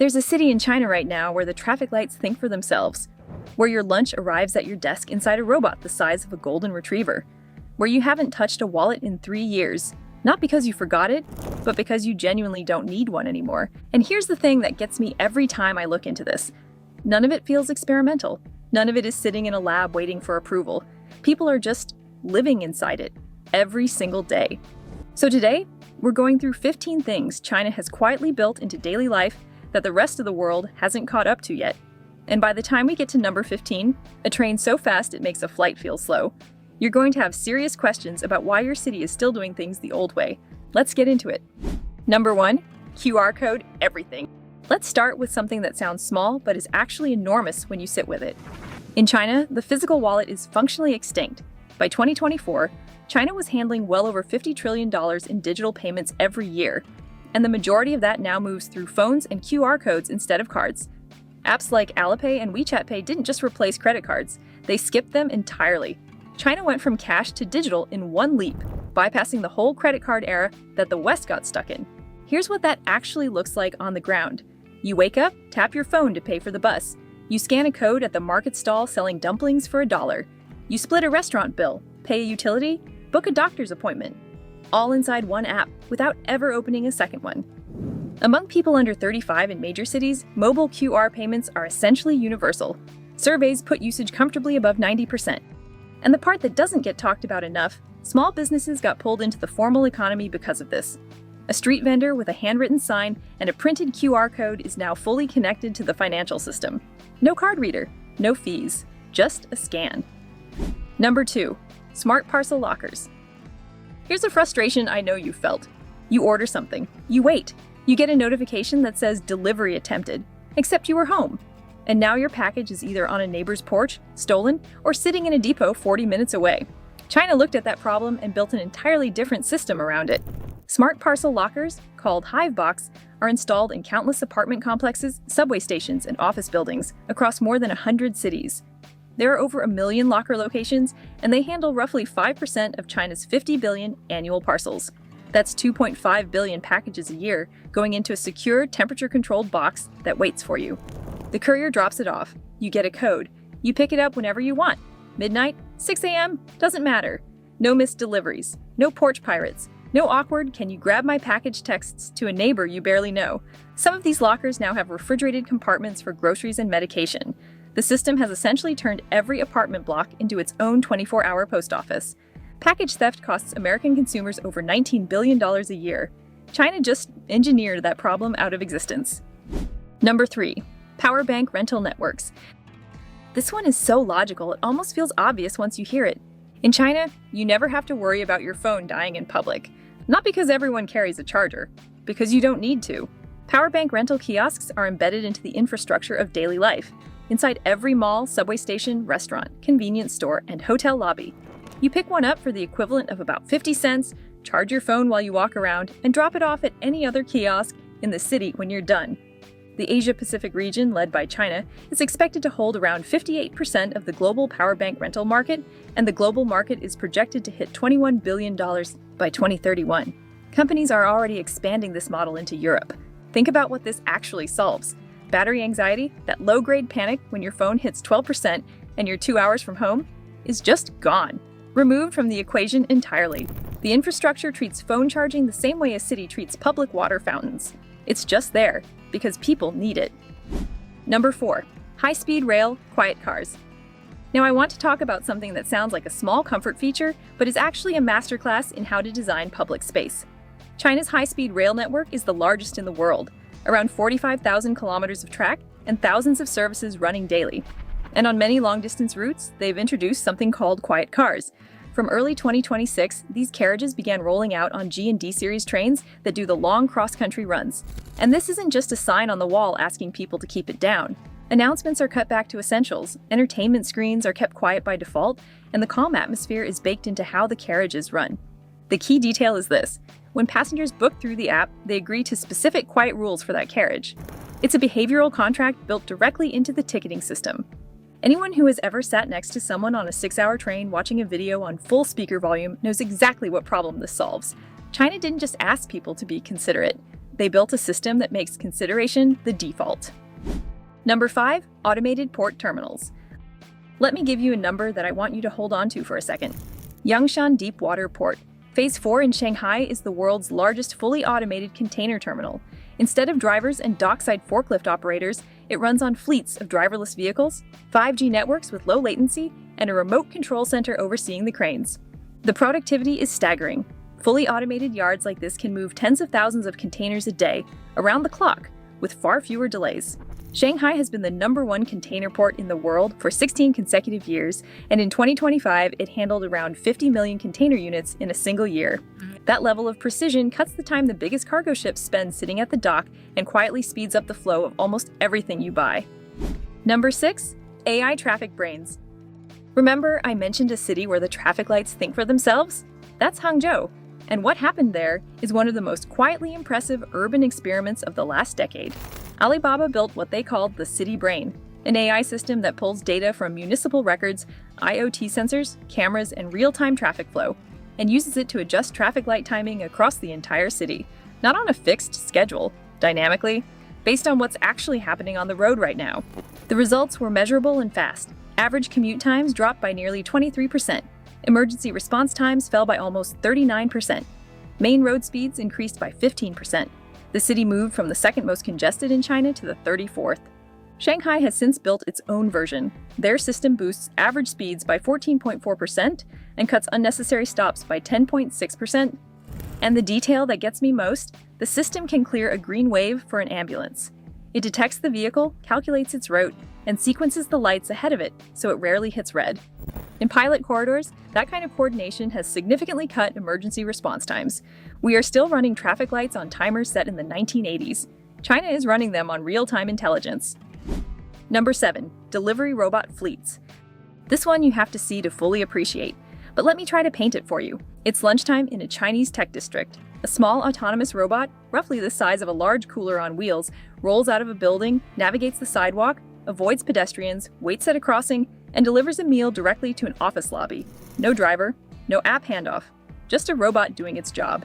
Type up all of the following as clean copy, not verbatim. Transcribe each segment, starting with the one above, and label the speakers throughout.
Speaker 1: There's a city in China right now where the traffic lights think for themselves, where your lunch arrives at your desk inside a robot the size of a golden retriever, where you haven't touched a wallet in 3 years, not because you forgot it, but because you genuinely don't need one anymore. And here's the thing that gets me every time I look into this. None of it feels experimental. None of it is sitting in a lab waiting for approval. People are just living inside it every single day. So today, we're going through 15 things China has quietly built into daily life that the rest of the world hasn't caught up to yet. And by the time we get to number 15, a train so fast it makes a flight feel slow, you're going to have serious questions about why your city is still doing things the old way. Let's get into it. Number 1, QR code everything. Let's start with something that sounds small but is actually enormous when you sit with it. In China, the physical wallet is functionally extinct. By 2024, China was handling well over $50 trillion in digital payments every year, and the majority of that now moves through phones and QR codes instead of cards. Apps like Alipay and WeChat Pay didn't just replace credit cards, they skipped them entirely. China went from cash to digital in one leap, bypassing the whole credit card era that the West got stuck in. Here's what that actually looks like on the ground. You wake up, tap your phone to pay for the bus. You scan a code at the market stall selling dumplings for $1. You split a restaurant bill, pay a utility, book a doctor's appointment. All inside one app, without ever opening a second one. Among people under 35 in major cities, mobile QR payments are essentially universal. Surveys put usage comfortably above 90%. And the part that doesn't get talked about enough, small businesses got pulled into the formal economy because of this. A street vendor with a handwritten sign and a printed QR code is now fully connected to the financial system. No card reader, no fees, just a scan. Number 2, smart parcel lockers. Here's a frustration I know you've felt. You order something, you wait, you get a notification that says delivery attempted, except you were home. And now your package is either on a neighbor's porch, stolen, or sitting in a depot 40 minutes away. China looked at that problem and built an entirely different system around it. Smart parcel lockers, called Hivebox, are installed in countless apartment complexes, subway stations, and office buildings across more than 100 cities. There are over 1 million locker locations, and they handle roughly 5% of China's 50 billion annual parcels. That's 2.5 billion packages a year going into a secure, temperature-controlled box that waits for you. The courier drops it off. You get a code. You pick it up whenever you want. Midnight, 6 a.m., doesn't matter. No missed deliveries. No porch pirates. No awkward "can you grab my package" texts to a neighbor you barely know. Some of these lockers now have refrigerated compartments for groceries and medication. The system has essentially turned every apartment block into its own 24-hour post office. Package theft costs American consumers over $19 billion a year. China just engineered that problem out of existence. Number 3, power bank rental networks. This one is so logical, it almost feels obvious once you hear it. In China, you never have to worry about your phone dying in public. Not because everyone carries a charger, because you don't need to. Power bank rental kiosks are embedded into the infrastructure of daily life, inside every mall, subway station, restaurant, convenience store, and hotel lobby. You pick one up for the equivalent of about 50 cents, charge your phone while you walk around, and drop it off at any other kiosk in the city when you're done. The Asia-Pacific region, led by China, is expected to hold around 58% of the global power bank rental market, and the global market is projected to hit $21 billion by 2031. Companies are already expanding this model into Europe. Think about what this actually solves. Battery anxiety, that low-grade panic when your phone hits 12% and you're 2 hours from home, is just gone. Removed from the equation entirely. The infrastructure treats phone charging the same way a city treats public water fountains. It's just there, because people need it. Number 4, high-speed rail, quiet cars. Now I want to talk about something that sounds like a small comfort feature, but is actually a masterclass in how to design public space. China's high-speed rail network is the largest in the world, around 45,000 kilometers of track and thousands of services running daily. And on many long-distance routes, they've introduced something called quiet cars. From early 2026, these carriages began rolling out on G and D series trains that do the long cross-country runs. And this isn't just a sign on the wall asking people to keep it down. Announcements are cut back to essentials, entertainment screens are kept quiet by default, and the calm atmosphere is baked into how the carriages run. The key detail is this: when passengers book through the app, they agree to specific quiet rules for that carriage. It's a behavioral contract built directly into the ticketing system. Anyone who has ever sat next to someone on a 6-hour train watching a video on full speaker volume knows exactly what problem this solves. China didn't just ask people to be considerate. They built a system that makes consideration the default. Number 5. Automated port terminals. Let me give you a number that I want you to hold on to for a second. Yangshan Deepwater Port. Phase 4 in Shanghai is the world's largest fully automated container terminal. Instead of drivers and dockside forklift operators, it runs on fleets of driverless vehicles, 5G networks with low latency, and a remote control center overseeing the cranes. The productivity is staggering. Fully automated yards like this can move tens of thousands of containers a day, around the clock, with far fewer delays. Shanghai has been the #1 container port in the world for 16 consecutive years, and in 2025, it handled around 50 million container units in a single year. That level of precision cuts the time the biggest cargo ships spend sitting at the dock and quietly speeds up the flow of almost everything you buy. Number 6. AI traffic brains. Remember I mentioned a city where the traffic lights think for themselves? That's Hangzhou, and what happened there is one of the most quietly impressive urban experiments of the last decade. Alibaba built what they called the City Brain, an AI system that pulls data from municipal records, IoT sensors, cameras, and real-time traffic flow, and uses it to adjust traffic light timing across the entire city, not on a fixed schedule, dynamically, based on what's actually happening on the road right now. The results were measurable and fast. Average commute times dropped by nearly 23%. Emergency response times fell by almost 39%. Main road speeds increased by 15%. The city moved from the second most congested in China to the 34th. Shanghai has since built its own version. Their system boosts average speeds by 14.4% and cuts unnecessary stops by 10.6%. And the detail that gets me most, the system can clear a green wave for an ambulance. It detects the vehicle, calculates its route, and sequences the lights ahead of it so it rarely hits red. In pilot corridors, that kind of coordination has significantly cut emergency response times. We are still running traffic lights on timers set in the 1980s. China is running them on real-time intelligence. Number 7. Delivery robot fleets. This one you have to see to fully appreciate, but let me try to paint it for you. It's lunchtime in a Chinese tech district. A small autonomous robot, roughly the size of a large cooler on wheels, rolls out of a building, navigates the sidewalk, avoids pedestrians, waits at a crossing, and delivers a meal directly to an office lobby. No driver, no app handoff, just a robot doing its job.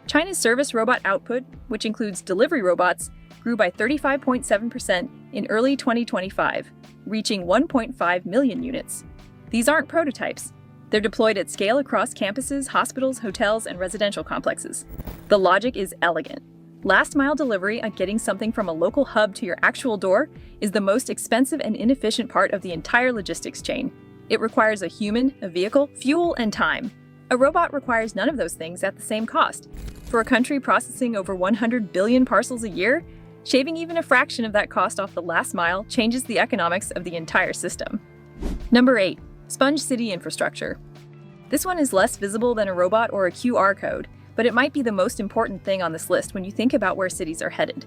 Speaker 1: China's service robot output, which includes delivery robots, grew by 35.7% in early 2025, reaching 1.5 million units. These aren't prototypes. They're deployed at scale across campuses, hospitals, hotels, and residential complexes. The logic is elegant. Last-mile delivery on getting something from a local hub to your actual door is the most expensive and inefficient part of the entire logistics chain. It requires a human, a vehicle, fuel, and time. A robot requires none of those things at the same cost. For a country processing over 100 billion parcels a year, shaving even a fraction of that cost off the last mile changes the economics of the entire system. Number 8. Sponge city infrastructure. This one is less visible than a robot or a QR code, but it might be the most important thing on this list when you think about where cities are headed.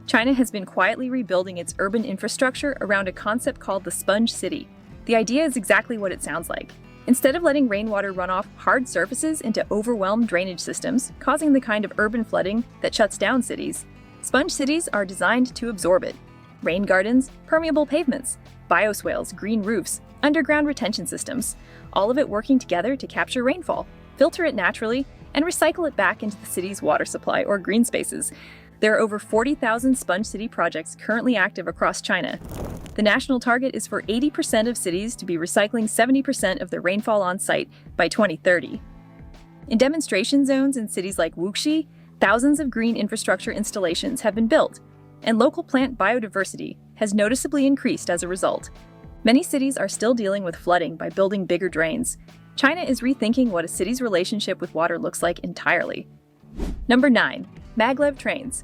Speaker 1: China has been quietly rebuilding its urban infrastructure around a concept called the sponge city. The idea is exactly what it sounds like. Instead of letting rainwater run off hard surfaces into overwhelmed drainage systems, causing the kind of urban flooding that shuts down cities, sponge cities are designed to absorb it. Rain gardens, permeable pavements, bioswales, green roofs, underground retention systems, all of it working together to capture rainfall, filter it naturally, and recycle it back into the city's water supply or green spaces. There are over 40,000 sponge city projects currently active across China. The national target is for 80% of cities to be recycling 70% of their rainfall on site by 2030. In demonstration zones in cities like Wuxi, thousands of green infrastructure installations have been built, and local plant biodiversity has noticeably increased as a result. Many cities are still dealing with flooding by building bigger drains. China is rethinking what a city's relationship with water looks like entirely. Number 9. Maglev trains.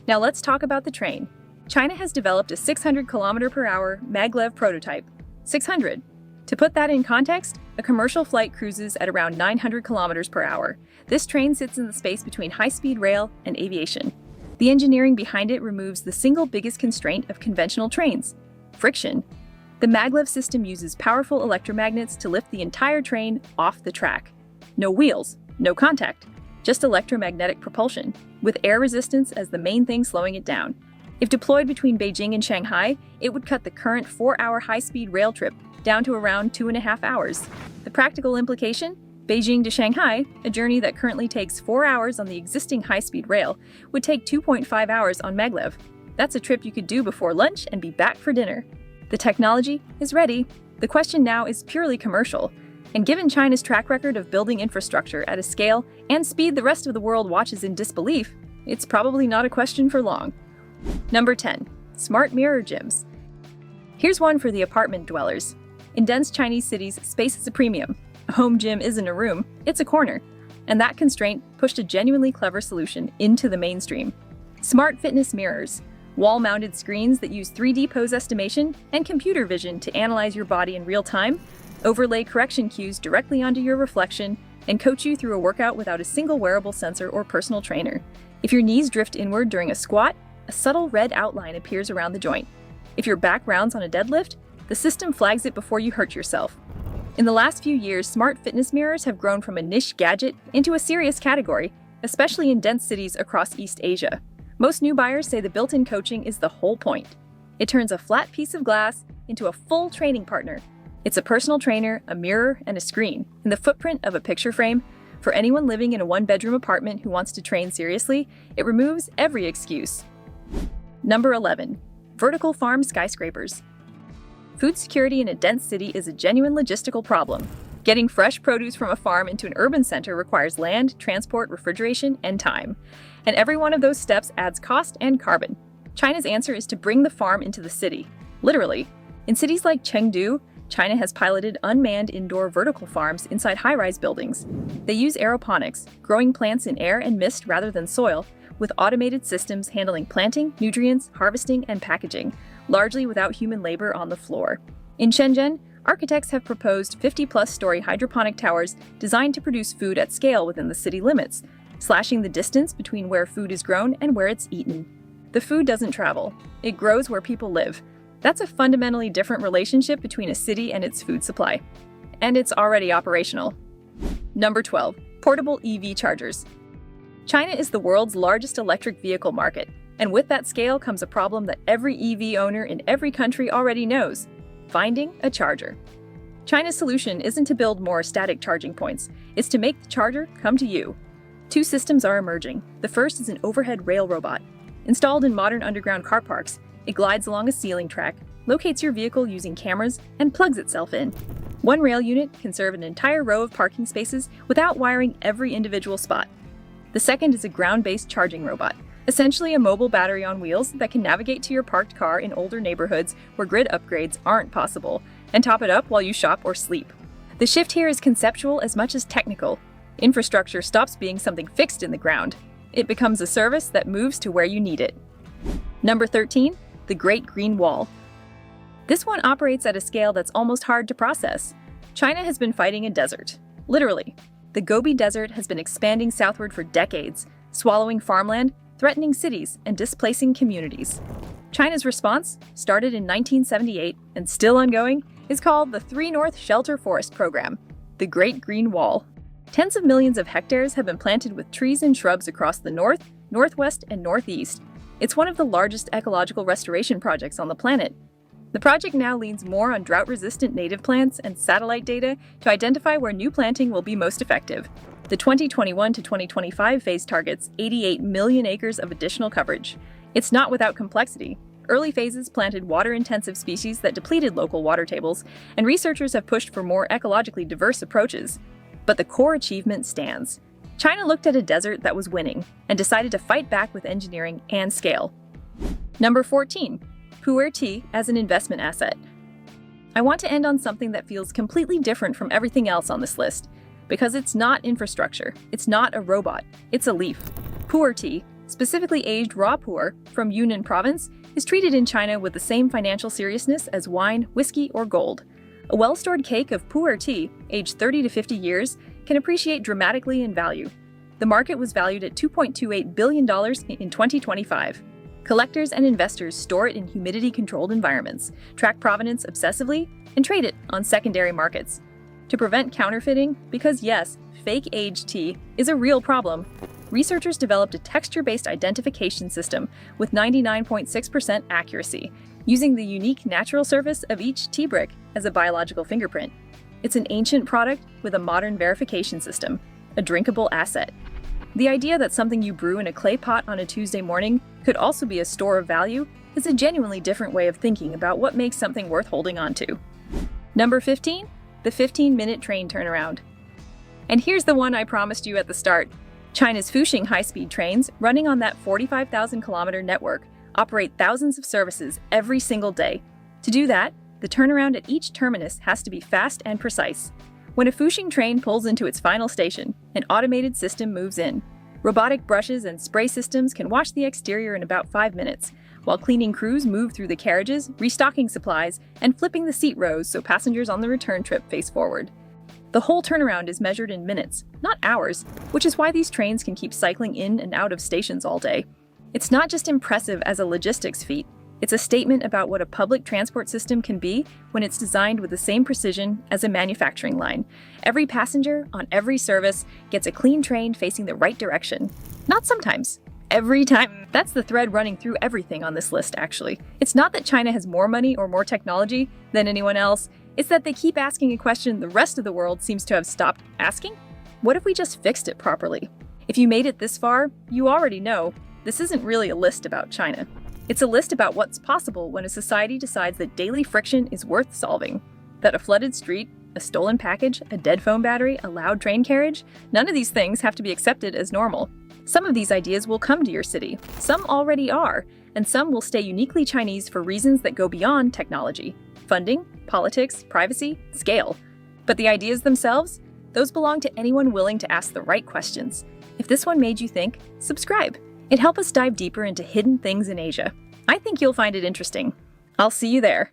Speaker 1: Now let's talk about the train. China has developed a 600 km/h Maglev prototype. 600. To put that in context, a commercial flight cruises at around 900 km/h. This train sits in the space between high-speed rail and aviation. The engineering behind it removes the single biggest constraint of conventional trains: friction. The Maglev system uses powerful electromagnets to lift the entire train off the track. No wheels, no contact, just electromagnetic propulsion, with air resistance as the main thing slowing it down. If deployed between Beijing and Shanghai, it would cut the current 4-hour high-speed rail trip down to around 2.5 hours. The practical implication? Beijing to Shanghai, a journey that currently takes 4 hours on the existing high-speed rail, would take 2.5 hours on Maglev. That's a trip you could do before lunch and be back for dinner. The technology is ready. The question now is purely commercial. And given China's track record of building infrastructure at a scale and speed the rest of the world watches in disbelief, it's probably not a question for long. Number 10. Smart mirror gyms. Here's one for the apartment dwellers. In dense Chinese cities, space is a premium. A home gym isn't a room, it's a corner. And that constraint pushed a genuinely clever solution into the mainstream. Smart fitness mirrors. Wall-mounted screens that use 3D pose estimation and computer vision to analyze your body in real time, overlay correction cues directly onto your reflection, and coach you through a workout without a single wearable sensor or personal trainer. If your knees drift inward during a squat, a subtle red outline appears around the joint. If your back rounds on a deadlift, the system flags it before you hurt yourself. In the last few years, smart fitness mirrors have grown from a niche gadget into a serious category, especially in dense cities across East Asia. Most new buyers say the built-in coaching is the whole point. It turns a flat piece of glass into a full training partner. It's a personal trainer, a mirror, and a screen, in the footprint of a picture frame. For anyone living in a one-bedroom apartment who wants to train seriously, it removes every excuse. Number 11. Vertical farm skyscrapers. Food security in a dense city is a genuine logistical problem. Getting fresh produce from a farm into an urban center requires land, transport, refrigeration, and time. And every one of those steps adds cost and carbon. China's answer is to bring the farm into the city. Literally. In cities like Chengdu, China has piloted unmanned indoor vertical farms inside high-rise buildings. They use aeroponics, growing plants in air and mist rather than soil, with automated systems handling planting, nutrients, harvesting, and packaging, largely without human labor on the floor. In Shenzhen, architects have proposed 50-plus story hydroponic towers designed to produce food at scale within the city limits, slashing the distance between where food is grown and where it's eaten. The food doesn't travel. It grows where people live. That's a fundamentally different relationship between a city and its food supply. And it's already operational. Number 12. Portable EV chargers. China is the world's largest electric vehicle market, and with that scale comes a problem that every EV owner in every country already knows: finding a charger. China's solution isn't to build more static charging points, it's to make the charger come to you. Two systems are emerging. The first is an overhead rail robot. Installed in modern underground car parks, it glides along a ceiling track, locates your vehicle using cameras, and plugs itself in. One rail unit can serve an entire row of parking spaces without wiring every individual spot. The second is a ground-based charging robot, essentially a mobile battery on wheels that can navigate to your parked car in older neighborhoods where grid upgrades aren't possible, and top it up while you shop or sleep. The shift here is conceptual as much as technical. Infrastructure stops being something fixed in the ground. It becomes a service that moves to where you need it. Number 13. The Great Green Wall. This one operates at a scale that's almost hard to process. China has been fighting a desert. Literally. The Gobi Desert has been expanding southward for decades, swallowing farmland, threatening cities, and displacing communities. China's response, started in 1978 and still ongoing, is called the 3 North Shelter Forest Program, the Great Green Wall. Tens of millions of hectares have been planted with trees and shrubs across the north, northwest, and northeast. It's one of the largest ecological restoration projects on the planet. The project now leans more on drought-resistant native plants and satellite data to identify where new planting will be most effective. The 2021 to 2025 phase targets 88 million acres of additional coverage. It's not without complexity. Early phases planted water-intensive species that depleted local water tables, and researchers have pushed for more ecologically diverse approaches. But the core achievement stands. China looked at a desert that was winning and decided to fight back with engineering and scale. Number 14. Pu'er tea as an investment asset. I want to end on something that feels completely different from everything else on this list, because it's not infrastructure, it's not a robot, it's a leaf. Pu'er tea, specifically aged raw pu'er from Yunnan province, is treated in China with the same financial seriousness as wine, whiskey, or gold. A well-stored cake of pu'er tea, aged 30 to 50 years, can appreciate dramatically in value. The market was valued at $2.28 billion in 2025. Collectors and investors store it in humidity-controlled environments, track provenance obsessively, and trade it on secondary markets. To prevent counterfeiting, because yes, fake aged tea is a real problem, researchers developed a texture-based identification system with 99.6% accuracy, using the unique natural surface of each tea brick as a biological fingerprint. It's an ancient product with a modern verification system, a drinkable asset. The idea that something you brew in a clay pot on a Tuesday morning could also be a store of value is a genuinely different way of thinking about what makes something worth holding on to. Number 15, the 15-minute train turnaround. And here's the one I promised you at the start. China's Fuxing high-speed trains, running on that 45,000-kilometer network, operate thousands of services every single day. To do that, the turnaround at each terminus has to be fast and precise. When a Fuxing train pulls into its final station, an automated system moves in. Robotic brushes and spray systems can wash the exterior in about 5 minutes, while cleaning crews move through the carriages, restocking supplies, and flipping the seat rows so passengers on the return trip face forward. The whole turnaround is measured in minutes, not hours, which is why these trains can keep cycling in and out of stations all day. It's not just impressive as a logistics feat, it's a statement about what a public transport system can be when it's designed with the same precision as a manufacturing line. Every passenger on every service gets a clean train facing the right direction. Not sometimes. Every time. That's the thread running through everything on this list, actually. It's not that China has more money or more technology than anyone else. It's that they keep asking a question the rest of the world seems to have stopped asking. What if we just fixed it properly? If you made it this far, you already know this isn't really a list about China. It's a list about what's possible when a society decides that daily friction is worth solving. That a flooded street, a stolen package, a dead phone battery, a loud train carriage, none of these things have to be accepted as normal. Some of these ideas will come to your city, some already are, and some will stay uniquely Chinese for reasons that go beyond technology. Funding, politics, privacy, scale. But the ideas themselves, those belong to anyone willing to ask the right questions. If this one made you think, subscribe. It helps us dive deeper into hidden things in Asia. I think you'll find it interesting. I'll see you there.